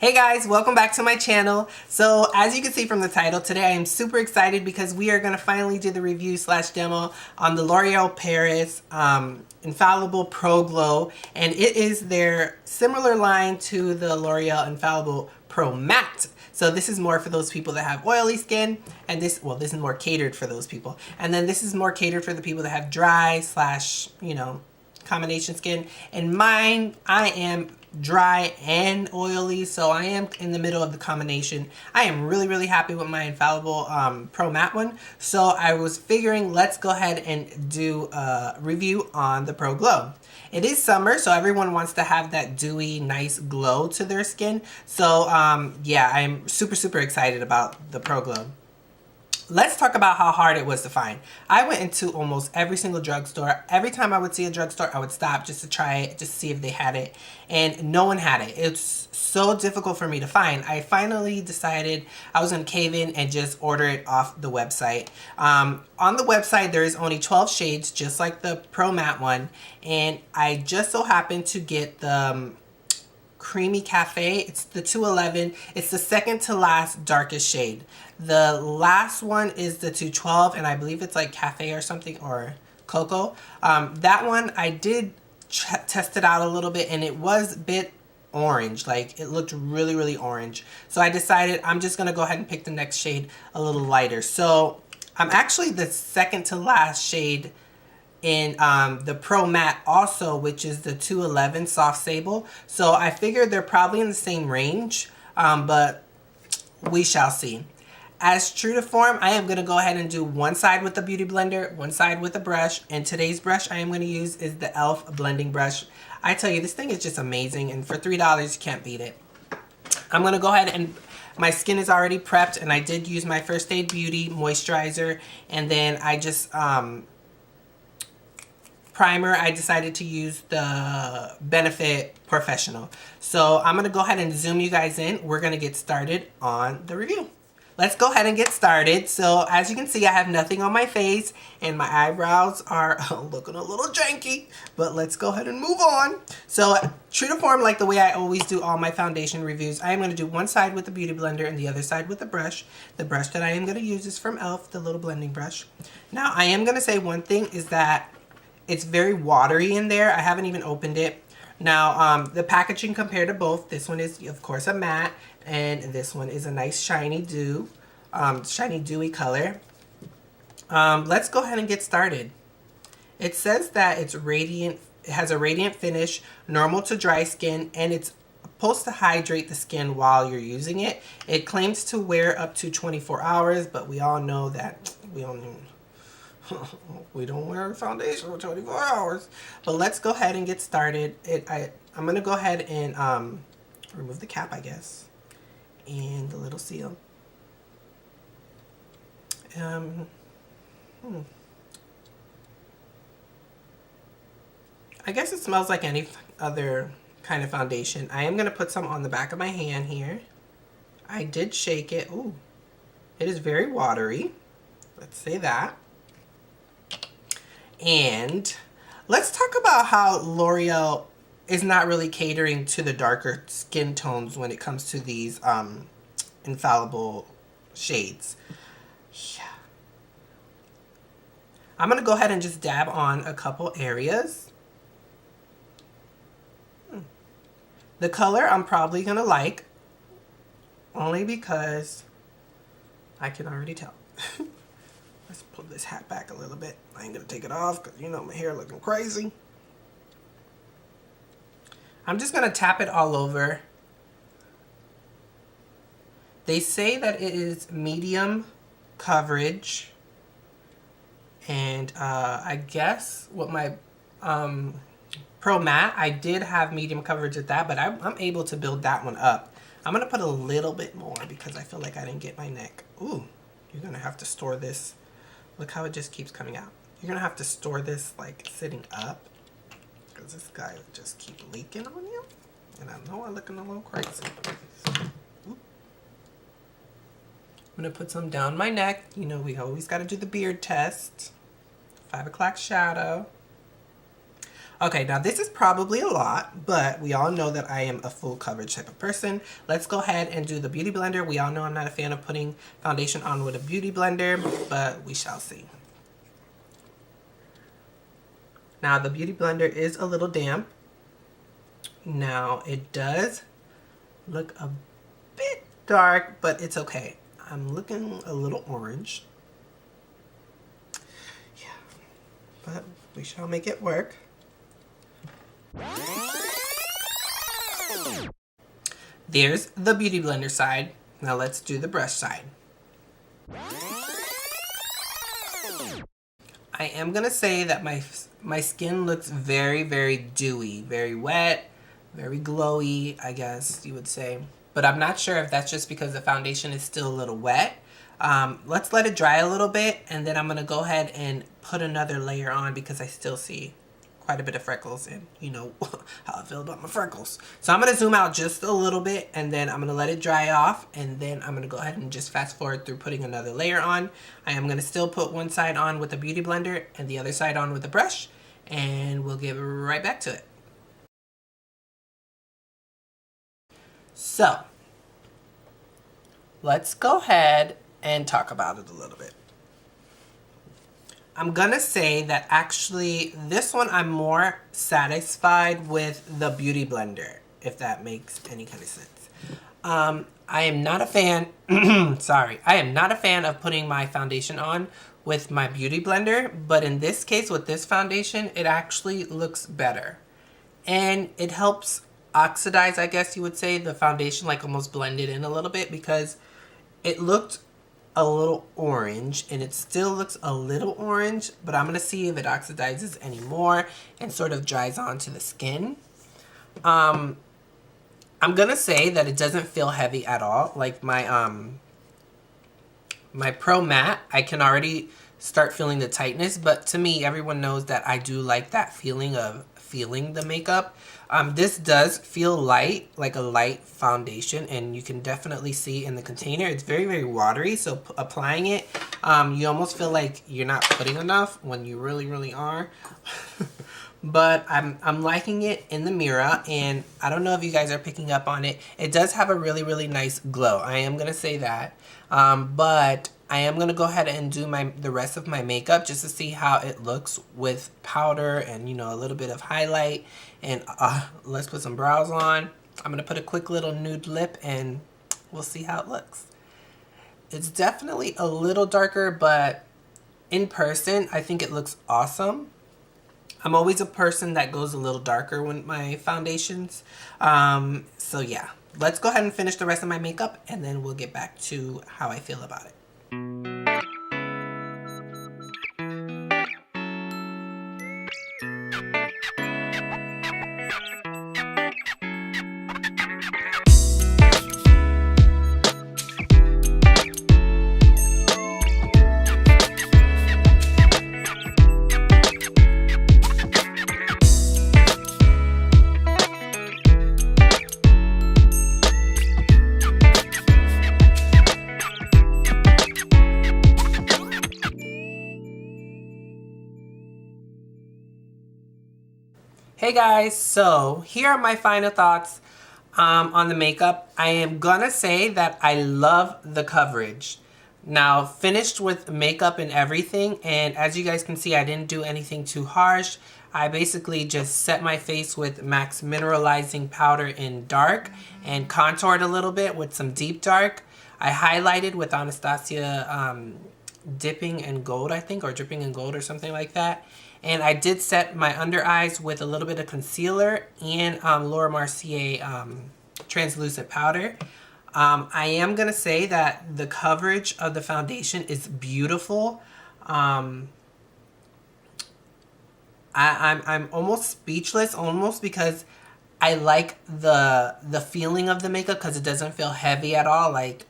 Hey guys, welcome back to my channel. So as you can see from the title, today I am super excited because we are going to finally do the review slash demo on the L'Oreal Paris Infallible Pro Glow, and it is their similar line to the L'Oreal Infallible Pro Matte. So this is more for those people that have oily skin, and this is more catered for those people. And then this is more catered for the people that have dry slash, combination skin. And mine, I am dry and oily, so I am in the middle of the combination. I am really happy with my Infallible Pro Matte one, so I was figuring let's go ahead and do a review on the Pro Glow. It is summer, so everyone wants to have that dewy, nice glow to their skin. So yeah, I'm super excited about the Pro Glow. Let's talk about how hard it was to find. I went into almost every single drugstore. Every time I would see a drugstore, I would stop just to try it, just to see if they had it. And no one had it. It's so difficult for me to find. I finally decided I was going to cave in and just order it off the website. On the website, there is only 12 shades, just like the Pro Matte one. And I just so happened to get the Creamy Cafe. It's the 211. It's the second to last darkest shade. The last one is the 212, and I believe it's like Cafe or something, or Cocoa. That one I did test it out a little bit, and it was a bit orange. Like, it looked really orange. So I decided I'm just going to go ahead and pick the next shade a little lighter. So I'm actually the second to last shade in the Pro Matte also, which is the 211 Soft Sable. So I figured they're probably in the same range, but we shall see. As true to form, I am going to go ahead and do one side with the Beauty Blender, one side with a brush, and today's brush I am going to use is the e.l.f. blending brush. I tell you, this thing is just amazing, and for $3 you can't beat it. I'm going to go ahead and my skin is already prepped, and I did use my First Aid Beauty moisturizer, and then I just primer, I decided to use the Benefit Professional. So I'm going to go ahead and zoom you guys in. We're going to get started on the review. Let's go ahead and get started. So as you can see, I have nothing on my face, and my eyebrows are looking a little janky, but let's go ahead and move on. So true to form, like the way I always do all my foundation reviews, I am going to do one side with the Beauty Blender and the other side with the brush. The brush that I am going to use is from e.l.f., the little blending brush. Now I am going to say one thing is that it's very watery in there. I haven't even opened it. Now, the packaging compared to both, this one is, of course, a matte, and this one is a nice shiny dewy color. Let's go ahead and get started. It says that it's radiant, it has a radiant finish, normal to dry skin, and it's supposed to hydrate the skin while you're using it. It claims to wear up to 24 hours, but we all know that we don't wear foundation for 24 hours. But let's go ahead and get started. I'm going to go ahead and remove the cap, I guess, and the little seal. I guess it smells like any other kind of foundation. I am going to put some on the back of my hand here. I did shake it. Ooh, it is very watery. Let's say that. And let's talk about how L'Oreal is not really catering to the darker skin tones when it comes to these infallible shades. Yeah. I'm going to go ahead and just dab on a couple areas. The color I'm probably going to like, only because I can already tell. Let's pull this hat back a little bit. I ain't gonna take it off because you know my hair looking crazy. I'm just gonna tap it all over. They say that it is medium coverage. And I guess with my Pro Matte, I did have medium coverage at that, but I'm able to build that one up. I'm gonna put a little bit more because I feel like I didn't get my neck. Ooh, you're gonna have to store this. Look how it just keeps coming out. You're gonna have to store this like sitting up because this guy will just keep leaking on you. And I know I'm looking a little crazy. I'm gonna put some down my neck. You know, we always gotta do the beard test. 5 o'clock shadow. Okay, now this is probably a lot, but we all know that I am a full coverage type of person. Let's go ahead and do the Beauty Blender. We all know I'm not a fan of putting foundation on with a Beauty Blender, but we shall see. Now the Beauty Blender is a little damp. Now it does look a bit dark, but it's okay. I'm looking a little orange. Yeah, but we shall make it work. There's the Beauty Blender side. Now let's do the brush side. I am gonna say that my skin looks very, very dewy, very wet, very glowy, I guess you would say. But I'm not sure if that's just because the foundation is still a little wet. Let's let it dry a little bit, and then I'm gonna go ahead and put another layer on because I still see quite a bit of freckles, and you know how I feel about my freckles. So I'm gonna zoom out just a little bit, and then I'm gonna let it dry off, and then I'm gonna go ahead and just fast forward through putting another layer on. I am gonna still put one side on with the Beauty Blender and the other side on with the brush, and we'll get right back to it. So let's go ahead and talk about it a little bit. I'm gonna say that actually this one I'm more satisfied with the Beauty Blender, if that makes any kind of sense. I am not a fan, sorry, I am not a fan of putting my foundation on with my Beauty Blender, but in this case with this foundation, it actually looks better. And it helps oxidize, I guess you would say, the foundation, like almost blend it in a little bit, because it looked a little orange, and it still looks a little orange, but I'm gonna see if it oxidizes anymore and sort of dries onto the skin. I'm gonna say that it doesn't feel heavy at all. Like my my Pro Matte, I can already start feeling the tightness, but to me, everyone knows that I do like that feeling of feeling the makeup. This does feel light, like a light foundation, and you can definitely see in the container it's very, very watery, so applying it, you almost feel like you're not putting enough when you really, really are. But I'm liking it in the mirror, and I don't know if you guys are picking up on it. It does have a really, really nice glow. I am gonna say that. But I am gonna go ahead and do the rest of my makeup just to see how it looks with powder and, you know, a little bit of highlight. And let's put some brows on. I'm gonna put a quick little nude lip, and we'll see how it looks. It's definitely a little darker, but in person, I think it looks awesome. I'm always a person that goes a little darker with my foundations. So yeah, let's go ahead and finish the rest of my makeup, and then we'll get back to how I feel about it. Hey guys, so here are my final thoughts on the makeup. I am gonna say that I love the coverage. Now, finished with makeup and everything, and as you guys can see, I didn't do anything too harsh. I basically just set my face with MAC's Mineralizing Powder in dark and contoured a little bit with some deep dark. I highlighted with Anastasia Dipping in Gold, I think, or Dripping in Gold or something like that. And I did set my under eyes with a little bit of concealer and Laura Mercier translucent powder. I am going to say that the coverage of the foundation is beautiful. I'm almost speechless, almost, because I like the feeling of the makeup, because it doesn't feel heavy at all. Like,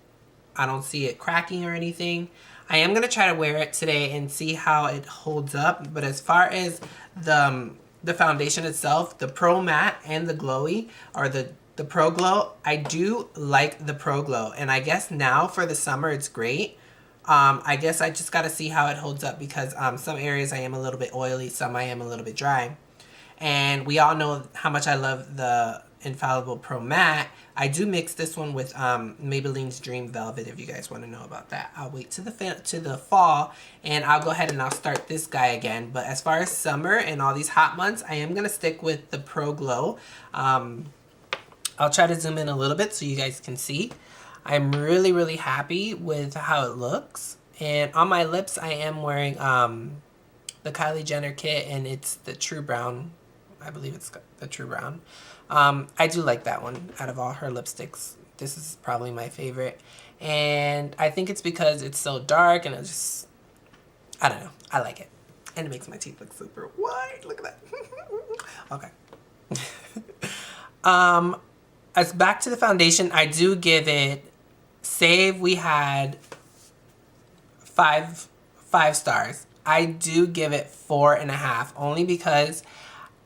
I don't see it cracking or anything. I am going to try to wear it today and see how it holds up. But as far as the foundation itself, the Pro Matte and the Glowy, or the Pro Glow, I do like the Pro Glow. And I guess now for the summer it's great. I guess I just got to see how it holds up, because some areas I am a little bit oily, some I am a little bit dry. And we all know how much I love the Infallible Pro Matte. I do mix this one with Maybelline's Dream Velvet if you guys want to know about that. I'll wait to the fall and I'll go ahead and I'll start this guy again. But as far as summer and all these hot months, I am going to stick with the Pro Glow. I'll try to zoom in a little bit so you guys can see. I'm really, really happy with how it looks. And on my lips, I am wearing the Kylie Jenner kit, and it's the True Brown. I believe it's the True Brown. I do like that one out of all her lipsticks. This is probably my favorite. And I think it's because it's so dark and I don't know. I like it. And it makes my teeth look super white. Look at that. Okay. As back to the foundation, I do give it, say we had five stars. I do give it 4.5, only because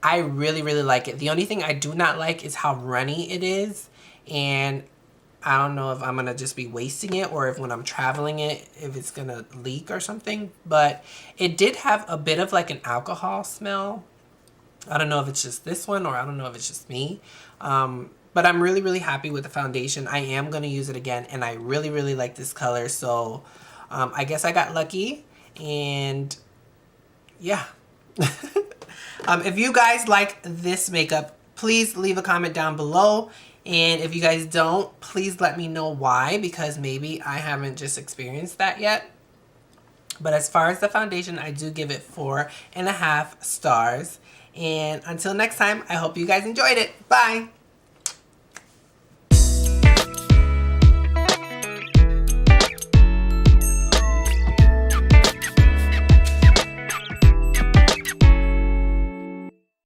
I really, really like it. The only thing I do not like is how runny it is. And I don't know if I'm going to just be wasting it or if when I'm traveling it, if it's going to leak or something. But it did have a bit of like an alcohol smell. I don't know if it's just this one or I don't know if it's just me. But I'm really, really happy with the foundation. I am going to use it again. And I really, really like this color. So I guess I got lucky. And yeah. If you guys like this makeup, please leave a comment down below. And if you guys don't, please let me know why, because maybe I haven't just experienced that yet. But as far as the foundation, I do give it 4.5 stars. And until next time, I hope you guys enjoyed it. Bye.